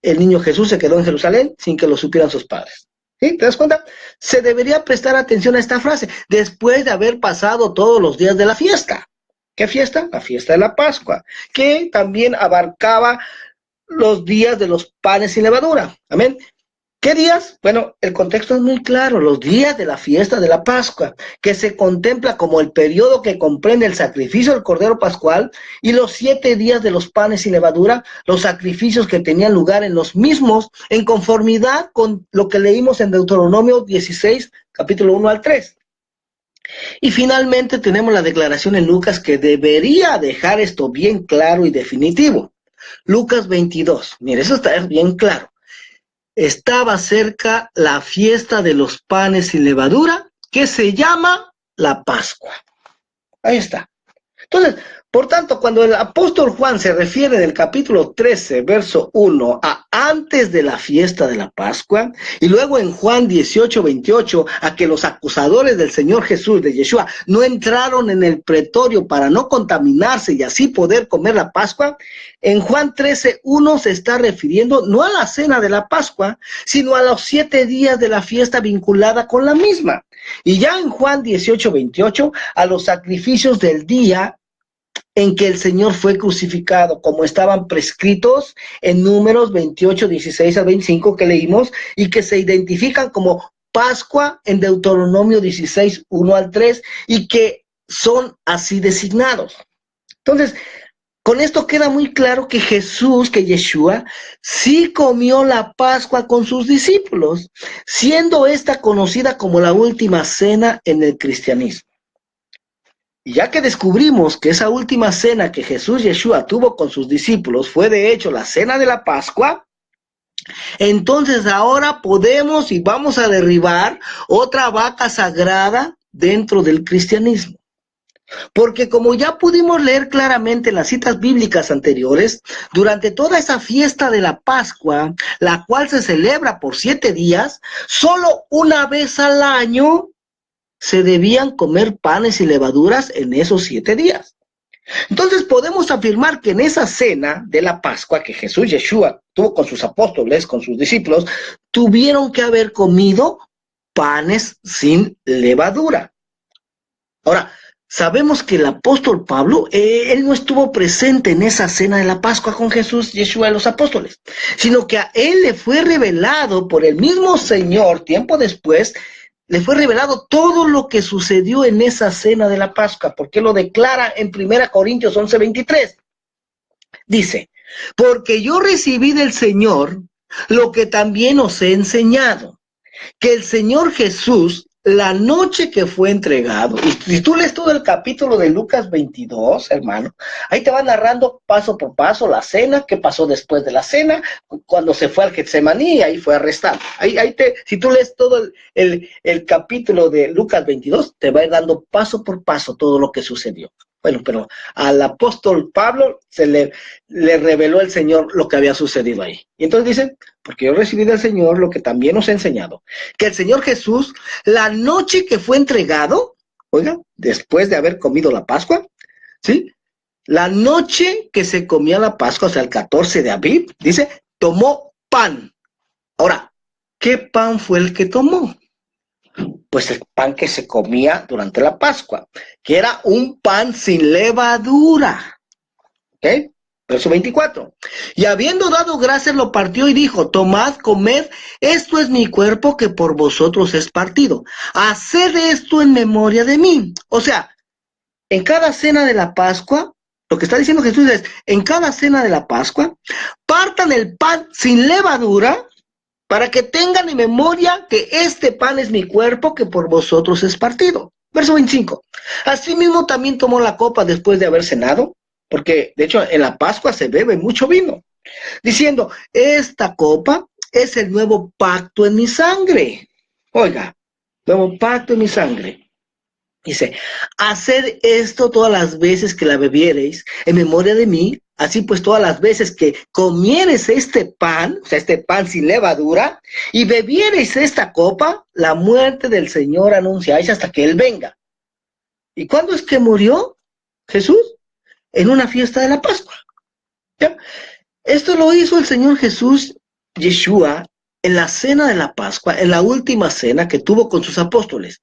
el niño Jesús se quedó en Jerusalén sin que lo supieran sus padres. ¿Sí? ¿Te das cuenta? Se debería prestar atención a esta frase, después de haber pasado todos los días de la fiesta. ¿Qué fiesta? La fiesta de la Pascua, que también abarcaba los días de los panes sin levadura. Amén. ¿Qué días? Bueno, el contexto es muy claro, los días de la fiesta de la Pascua, que se contempla como el periodo que comprende el sacrificio del Cordero Pascual y los 7 días de los panes sin levadura, los sacrificios que tenían lugar en los mismos, en conformidad con lo que leímos en Deuteronomio 16, capítulo 1-3. Y finalmente tenemos la declaración en Lucas que debería dejar esto bien claro y definitivo. Lucas 22, mire, eso está bien claro. Estaba cerca la fiesta de los panes sin levadura, que se llama la Pascua. Ahí está. Entonces, por tanto, cuando el apóstol Juan se refiere del capítulo 13, verso 1, a antes de la fiesta de la Pascua, y luego en Juan 18:28, a que los acusadores del Señor Jesús, de Yeshua, no entraron en el pretorio para no contaminarse y así poder comer la Pascua, en Juan 13:1 se está refiriendo no a la cena de la Pascua, sino a los 7 días de la fiesta vinculada con la misma. Y ya en Juan 18:28, a los sacrificios del día en que el Señor fue crucificado, como estaban prescritos en Números 28:16-25 que leímos, y que se identifican como Pascua en Deuteronomio 16:1-3, y que son así designados. Entonces, con esto queda muy claro que Jesús, que Yeshua, sí comió la Pascua con sus discípulos, siendo esta conocida como la última cena en el cristianismo. Y ya que descubrimos que esa última cena que Jesús Yeshua tuvo con sus discípulos fue de hecho la cena de la Pascua, entonces ahora podemos y vamos a derribar otra vaca sagrada dentro del cristianismo. Porque como ya pudimos leer claramente en las citas bíblicas anteriores, durante toda esa fiesta de la Pascua, la cual se celebra por 7 días, solo una vez al año se debían comer panes y levaduras en esos 7 días. Entonces podemos afirmar que en esa cena de la Pascua que Jesús Yeshua tuvo con sus apóstoles, con sus discípulos, tuvieron que haber comido panes sin levadura. Ahora, sabemos que el apóstol Pablo, él no estuvo presente en esa cena de la Pascua con Jesús, Yeshua y los apóstoles, sino que a él le fue revelado por el mismo Señor tiempo después. Le fue revelado todo lo que sucedió en esa cena de la Pascua, porque lo declara en 1 Corintios 11:23. Dice, porque yo recibí del Señor lo que también os he enseñado, que el Señor Jesús, la noche que fue entregado, y si tú lees todo el capítulo de Lucas 22, hermano, ahí te va narrando paso por paso la cena, qué pasó después de la cena, cuando se fue al Getsemaní, ahí fue arrestado. Si tú lees todo el capítulo de Lucas 22, te va a ir dando paso por paso todo lo que sucedió. Bueno, pero al apóstol Pablo se le reveló el Señor lo que había sucedido ahí. Y entonces dice, porque yo recibí del Señor lo que también os he enseñado, que el Señor Jesús, la noche que fue entregado, Oiga, después de haber comido la Pascua, ¿sí? La noche que se comía la Pascua, o sea, el 14 de Aviv, dice, tomó pan. Ahora, ¿qué pan fue el que tomó? Pues el pan que se comía durante la Pascua, que era un pan sin levadura. ¿Ok? Verso 24. Y habiendo dado gracias, lo partió y dijo, tomad, comed, esto es mi cuerpo que por vosotros es partido. Haced esto en memoria de mí. O sea, en cada cena de la Pascua, lo que está diciendo Jesús es, en cada cena de la Pascua, partan el pan sin levadura para que tengan en memoria que este pan es mi cuerpo que por vosotros es partido. Verso 25. Asimismo también tomó la copa después de haber cenado, porque de hecho en la Pascua se bebe mucho vino, diciendo, esta copa es el nuevo pacto en mi sangre. Oiga, nuevo pacto en mi sangre. Dice, haced esto todas las veces que la bebiereis en memoria de mí, así pues todas las veces que comiereis este pan, o sea, este pan sin levadura, y bebiereis esta copa, la muerte del Señor anunciáis hasta que Él venga. ¿Y cuándo es que murió Jesús? En una fiesta de la Pascua. ¿Ya? Esto lo hizo el Señor Jesús, Yeshua, en la cena de la Pascua, en la última cena que tuvo con sus apóstoles.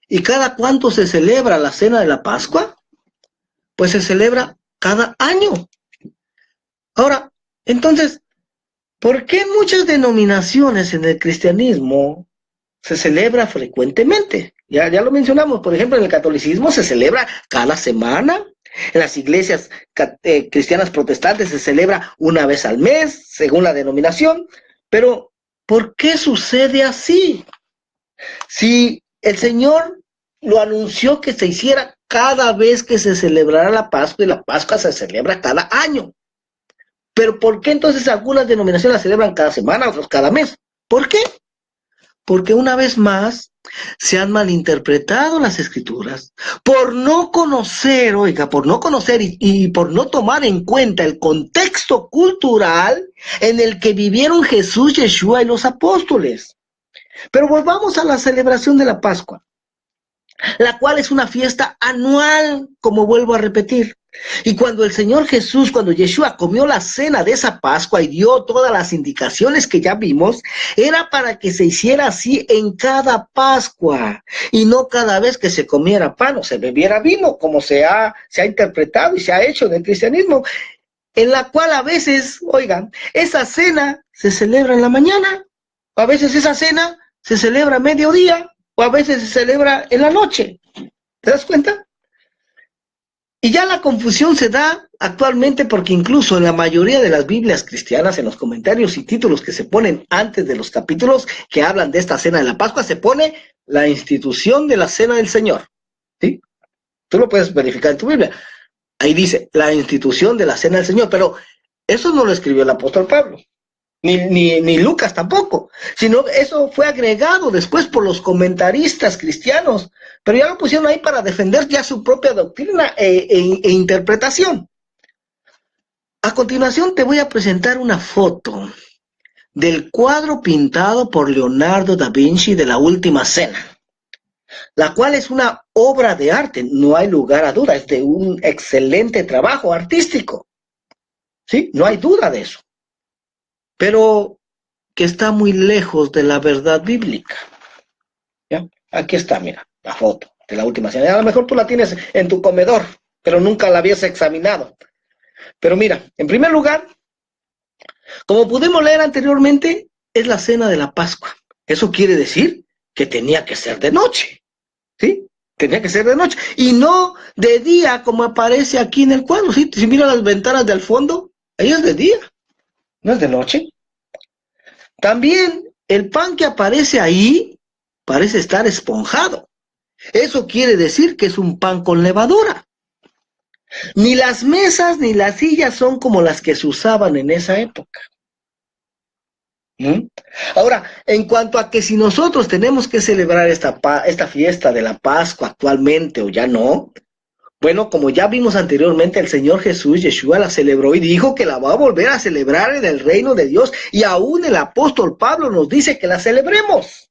¿Y cada cuánto se celebra la cena de la Pascua? Pues se celebra cada año. Ahora, entonces, ¿por qué en muchas denominaciones en el cristianismo se celebra frecuentemente? Ya lo mencionamos, por ejemplo, en el catolicismo se celebra cada semana, en las iglesias cristianas protestantes se celebra una vez al mes, según la denominación, pero ¿por qué sucede así? Si el Señor lo anunció que se hiciera cada vez que se celebrara la Pascua, y la Pascua se celebra cada año. Pero ¿por qué entonces algunas denominaciones la celebran cada semana, otros cada mes? ¿Por qué? Porque una vez más se han malinterpretado las Escrituras por no conocer, oiga, por no conocer y por no tomar en cuenta el contexto cultural en el que vivieron Jesús, Yeshua y los apóstoles. Pero volvamos a la celebración de la Pascua, la cual es una fiesta anual, como vuelvo a repetir. Y cuando el Señor Jesús, cuando Yeshua comió la cena de esa Pascua y dio todas las indicaciones que ya vimos, era para que se hiciera así en cada Pascua y no cada vez que se comiera pan o se bebiera vino, como se ha interpretado y se ha hecho en el cristianismo, en la cual a veces, oigan, esa cena se celebra en la mañana, o a veces esa cena se celebra a mediodía, o a veces se celebra en la noche. ¿Te das cuenta? Y ya la confusión se da actualmente porque incluso en la mayoría de las Biblias cristianas, en los comentarios y títulos que se ponen antes de los capítulos que hablan de esta cena de la Pascua, se pone la institución de la cena del Señor. ¿Sí? Tú lo puedes verificar en tu Biblia. Ahí dice, la institución de la cena del Señor, pero eso no lo escribió el apóstol Pablo. Ni Lucas tampoco, sino eso fue agregado después por los comentaristas cristianos, pero ya lo pusieron ahí para defender ya su propia doctrina e interpretación. A continuación te voy a presentar una foto del cuadro pintado por Leonardo da Vinci de la Última Cena, la cual es una obra de arte, no hay lugar a duda, es de un excelente trabajo artístico, ¿sí? No hay duda de eso, pero que está muy lejos de la verdad bíblica. ¿Ya? Aquí está, mira, la foto de la Última Cena. A lo mejor tú la tienes en tu comedor, pero nunca la habías examinado. Pero mira, en primer lugar, como pudimos leer anteriormente, es la cena de la Pascua. Eso quiere decir que tenía que ser de noche, ¿sí? Tenía que ser de noche, y no de día, como aparece aquí en el cuadro, ¿sí? Si mira las ventanas del fondo, ahí es de día, no es de noche. También el pan que aparece ahí parece estar esponjado. Eso quiere decir que es un pan con levadura. Ni las mesas ni las sillas son como las que se usaban en esa época. Ahora, en cuanto a que si nosotros tenemos que celebrar esta fiesta de la Pascua actualmente o ya no, bueno, como ya vimos anteriormente, el Señor Jesús, Yeshua, la celebró y dijo que la va a volver a celebrar en el reino de Dios, y aún el apóstol Pablo nos dice que la celebremos.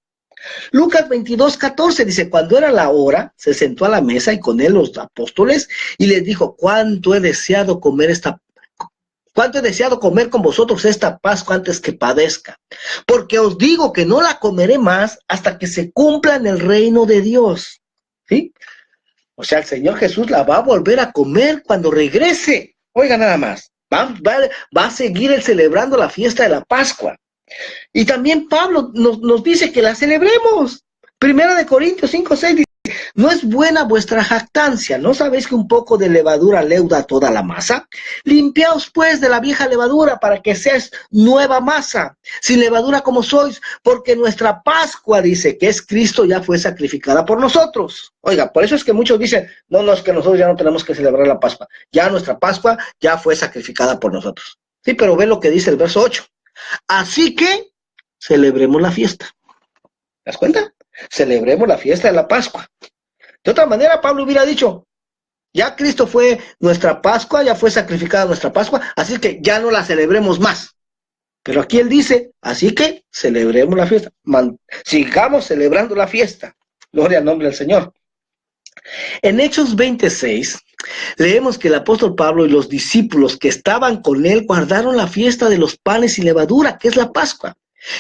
Lucas 22:14 dice, cuando era la hora, se sentó a la mesa y con él los apóstoles y les dijo, cuánto he deseado comer con vosotros esta Pascua antes que padezca, porque os digo que no la comeré más hasta que se cumpla en el reino de Dios. ¿Sí? O sea, el Señor Jesús la va a volver a comer cuando regrese. Oiga nada más, va a seguir él celebrando la fiesta de la Pascua. Y también Pablo nos dice que la celebremos. Primera de Corintios 5:6 dice, no es buena vuestra jactancia, ¿no sabéis que un poco de levadura leuda toda la masa? Limpiaos pues de la vieja levadura para que seáis nueva masa, sin levadura como sois, porque nuestra Pascua, dice, que es Cristo, ya fue sacrificada por nosotros. Oiga, por eso es que muchos dicen, no, es que nosotros ya no tenemos que celebrar la Pascua, ya nuestra Pascua ya fue sacrificada por nosotros. Sí, pero ve lo que dice el verso 8. Así que celebremos la fiesta. ¿Te das cuenta? Celebremos la fiesta de la Pascua. De otra manera, Pablo hubiera dicho, ya Cristo fue nuestra Pascua, ya fue sacrificada nuestra Pascua, así que ya no la celebremos más. Pero aquí él dice, así que celebremos la fiesta. Sigamos celebrando la fiesta. Gloria al nombre del Señor. En Hechos 26, leemos que el apóstol Pablo y los discípulos que estaban con él guardaron la fiesta de los panes sin levadura, que es la Pascua.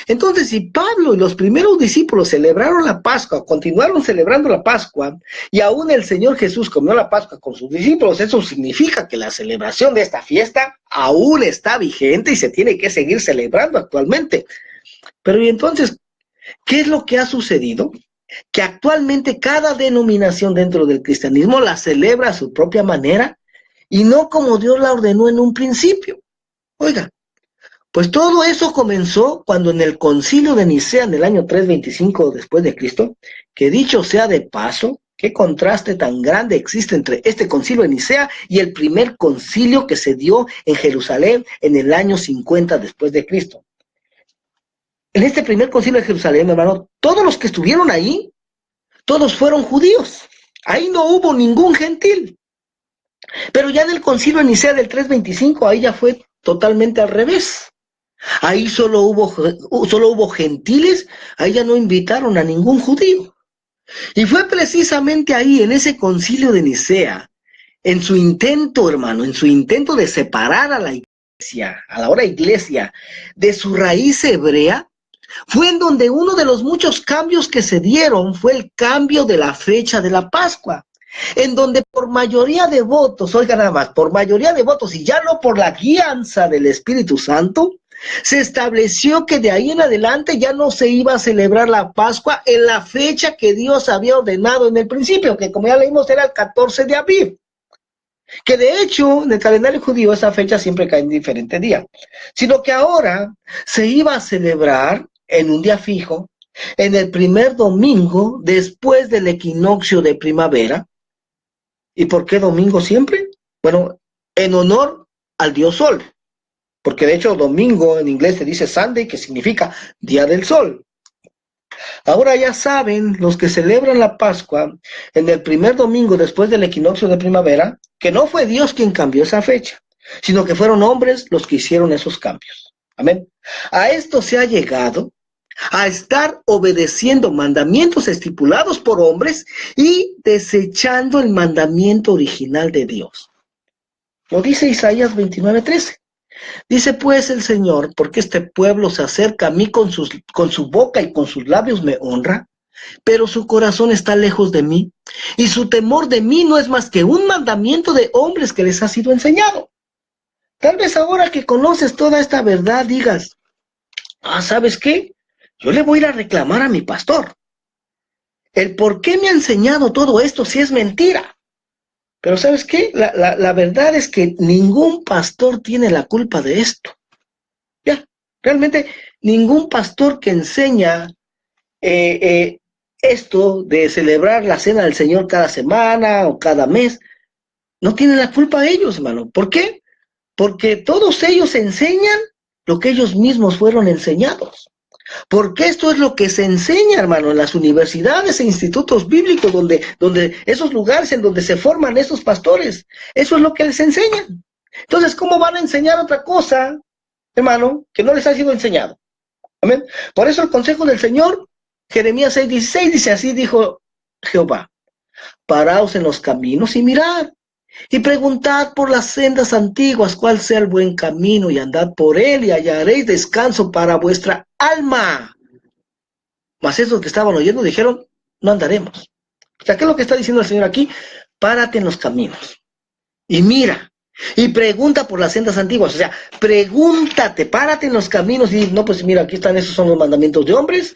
Entonces, si Pablo y los primeros discípulos celebraron la Pascua, continuaron celebrando la Pascua, y aún el Señor Jesús comió la Pascua con sus discípulos, eso significa que la celebración de esta fiesta aún está vigente y se tiene que seguir celebrando actualmente. Pero y entonces, ¿qué es lo que ha sucedido? Que actualmente cada denominación dentro del cristianismo la celebra a su propia manera y no como Dios la ordenó en un principio. Oiga, pues todo eso comenzó cuando en el concilio de Nicea en el año 325 después de Cristo, que dicho sea de paso, qué contraste tan grande existe entre este concilio de Nicea y el primer concilio que se dio en Jerusalén en el año 50 después de Cristo. En este primer concilio de Jerusalén, hermano, todos los que estuvieron ahí, todos fueron judíos. Ahí no hubo ningún gentil. Pero ya en el concilio de Nicea del 325, ahí ya fue totalmente al revés. Ahí solo hubo gentiles, ahí ya no invitaron a ningún judío. Y fue precisamente ahí, en ese concilio de Nicea, en su intento, hermano, en su intento de separar a la iglesia, a la hora iglesia, de su raíz hebrea, fue en donde uno de los muchos cambios que se dieron fue el cambio de la fecha de la Pascua, en donde por mayoría de votos, oiga nada más, por mayoría de votos y ya no por la guianza del Espíritu Santo, se estableció que de ahí en adelante ya no se iba a celebrar la Pascua en la fecha que Dios había ordenado en el principio, que como ya leímos era el 14 de Aviv. Que de hecho en el calendario judío esa fecha siempre cae en diferente día, sino que ahora se iba a celebrar en un día fijo, en el primer domingo después del equinoccio de primavera. ¿Y por qué domingo siempre? Bueno, en honor al dios Sol, porque de hecho domingo en inglés se dice Sunday, que significa día del sol. Ahora ya saben los que celebran la Pascua en el primer domingo después del equinoccio de primavera, que no fue Dios quien cambió esa fecha, sino que fueron hombres los que hicieron esos cambios. Amén. A esto se ha llegado a estar obedeciendo mandamientos estipulados por hombres y desechando el mandamiento original de Dios. Lo dice Isaías 29:13. Dice pues el Señor, porque este pueblo se acerca a mí con su boca y con sus labios me honra, pero su corazón está lejos de mí, y su temor de mí no es más que un mandamiento de hombres que les ha sido enseñado. Tal vez ahora que conoces toda esta verdad digas, ¿sabes qué? Yo le voy a ir a reclamar a mi pastor. El por qué me ha enseñado todo esto si es mentira. Pero ¿sabes qué? La verdad es que ningún pastor tiene la culpa de esto. Ya, realmente ningún pastor que enseña esto de celebrar la cena del Señor cada semana o cada mes, no tiene la culpa ellos, hermano. ¿Por qué? Porque todos ellos enseñan lo que ellos mismos fueron enseñados. Porque esto es lo que se enseña, hermano, en las universidades e institutos bíblicos, donde esos lugares en donde se forman esos pastores, eso es lo que les enseñan. Entonces, ¿cómo van a enseñar otra cosa, hermano, que no les ha sido enseñado? Amén. Por eso el consejo del Señor Jeremías 6:16 dice, así dijo Jehová, paraos en los caminos y mirad, y preguntad por las sendas antiguas cuál sea el buen camino, y andad por él, y hallaréis descanso para vuestra alma. Mas esos que estaban oyendo dijeron, no andaremos. O sea, ¿qué es lo que está diciendo el Señor aquí? Párate en los caminos y mira, y pregunta por las sendas antiguas. O sea, pregúntate, párate en los caminos y no, pues mira, aquí están, esos son los mandamientos de hombres,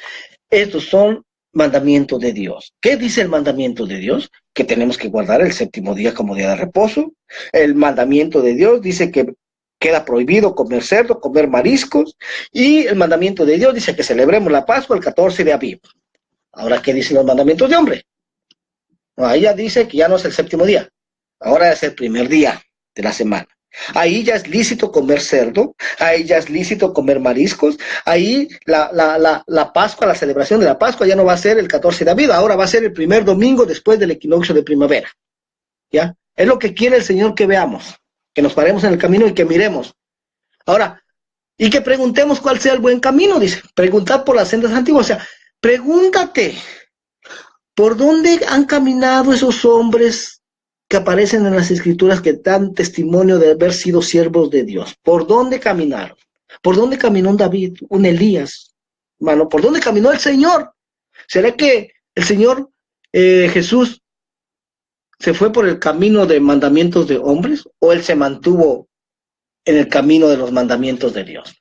estos son mandamientos de Dios. ¿Qué dice el mandamiento de Dios? Que tenemos que guardar el séptimo día como día de reposo. El mandamiento de Dios dice que queda prohibido comer cerdo, comer mariscos, y el mandamiento de Dios dice que celebremos la Pascua el 14 de Aviv. Ahora, ¿qué dicen los mandamientos de hombre? No, ahí ya dice que ya no es el séptimo día, ahora es el primer día de la semana. Ahí ya es lícito comer cerdo, ahí ya es lícito comer mariscos, ahí la Pascua, la celebración de la Pascua ya no va a ser el 14 de Aviv, ahora va a ser el primer domingo después del equinoccio de primavera. ¿Ya? Es lo que quiere el Señor que veamos, que nos paremos en el camino y que miremos. Ahora, y que preguntemos cuál sea el buen camino, dice, preguntad por las sendas antiguas, o sea, pregúntate, ¿por dónde han caminado esos hombres que aparecen en las escrituras que dan testimonio de haber sido siervos de Dios? ¿Por dónde caminaron? ¿Por dónde caminó un David, un Elías? Mano, ¿por dónde caminó el Señor? ¿Será que el Señor Jesús se fue por el camino de mandamientos de hombres o él se mantuvo en el camino de los mandamientos de Dios?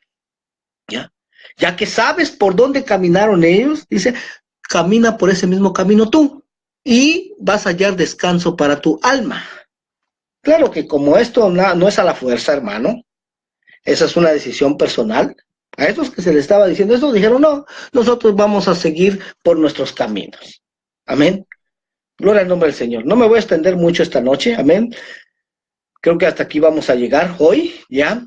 ¿Ya? Ya que sabes por dónde caminaron ellos, dice, camina por ese mismo camino tú y vas a hallar descanso para tu alma. Claro que como esto no es a la fuerza, hermano, esa es una decisión personal. A esos que se les estaba diciendo esto, dijeron, no, nosotros vamos a seguir por nuestros caminos. Amén. Gloria al nombre del Señor. No me voy a extender mucho esta noche, amén. Creo que hasta aquí vamos a llegar hoy, ¿ya?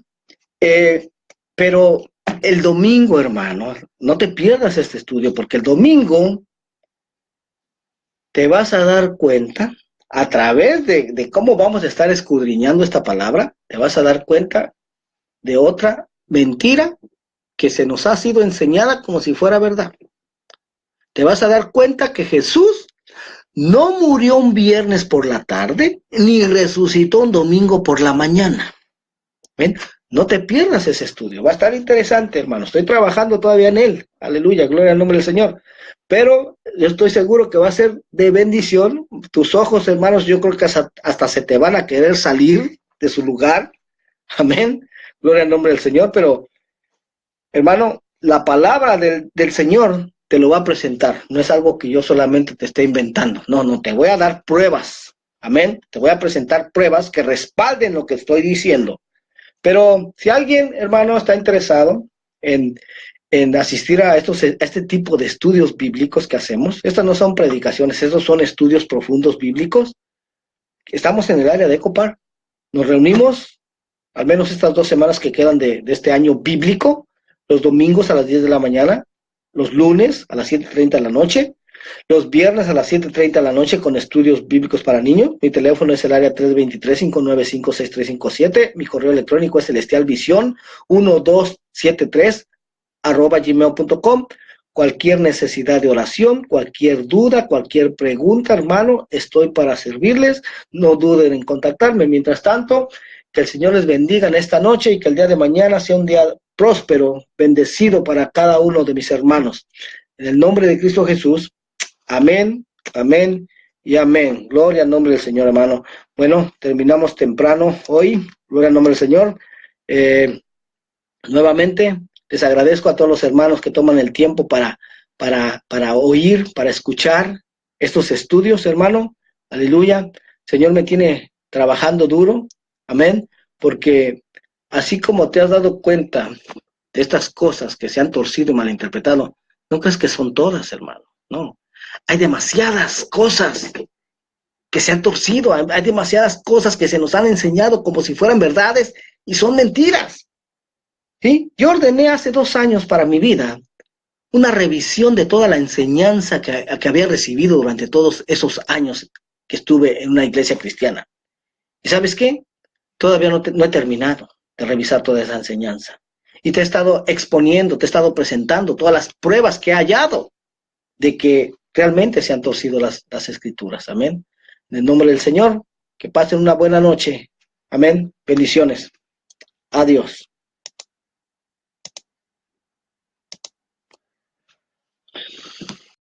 Pero el domingo, hermano, no te pierdas este estudio, porque el domingo te vas a dar cuenta, a través de cómo vamos a estar escudriñando esta palabra, te vas a dar cuenta de otra mentira que se nos ha sido enseñada como si fuera verdad. Te vas a dar cuenta que Jesús no murió un viernes por la tarde, ni resucitó un domingo por la mañana. ¿Ven? No te pierdas ese estudio, va a estar interesante, hermano. Estoy trabajando todavía en él. Aleluya, gloria al nombre del Señor. Pero yo estoy seguro que va a ser de bendición. Tus ojos, hermanos, yo creo que hasta se te van a querer salir de su lugar. Amén. Gloria al nombre del Señor. Pero, hermano, la palabra del Señor te lo va a presentar. No es algo que yo solamente te esté inventando. No, no, te voy a dar pruebas. Amén. Te voy a presentar pruebas que respalden lo que estoy diciendo. Pero si alguien, hermano, está interesado en asistir a este tipo de estudios bíblicos que hacemos, estas no son predicaciones, estos son estudios profundos bíblicos. Estamos en el área de Ecopar. Nos reunimos, al menos estas 2 semanas que quedan de este año bíblico, los domingos a las 10 de la mañana, los lunes a las 7:30 de la noche, los viernes a las 7:30 de la noche con estudios bíblicos para niños. Mi teléfono es el área 323-595-6357. Mi correo electrónico es celestialvision1273@gmail.com. Cualquier necesidad de oración, cualquier duda, cualquier pregunta, hermano, estoy para servirles. No duden en contactarme. Mientras tanto, que el Señor les bendiga en esta noche y que el día de mañana sea un día próspero, bendecido para cada uno de mis hermanos. En el nombre de Cristo Jesús. Amén, amén y amén. Gloria al nombre del Señor, hermano. Bueno, terminamos temprano hoy. Gloria al nombre del Señor. Nuevamente, les agradezco a todos los hermanos que toman el tiempo para oír, para escuchar estos estudios, hermano. Aleluya. Señor me tiene trabajando duro. Amén. Porque así como te has dado cuenta de estas cosas que se han torcido y malinterpretado, no crees que son todas, hermano. No. Hay demasiadas cosas que se han torcido, hay demasiadas cosas que se nos han enseñado como si fueran verdades y son mentiras. ¿Sí? Yo ordené hace 2 años para mi vida una revisión de toda la enseñanza que había recibido durante todos esos años que estuve en una iglesia cristiana. ¿Y sabes qué? Todavía no he terminado de revisar toda esa enseñanza. Y te he estado exponiendo, te he estado presentando todas las pruebas que he hallado. de que realmente se han torcido las escrituras. Amén. En el nombre del Señor, que pasen una buena noche. Amén. Bendiciones. Adiós.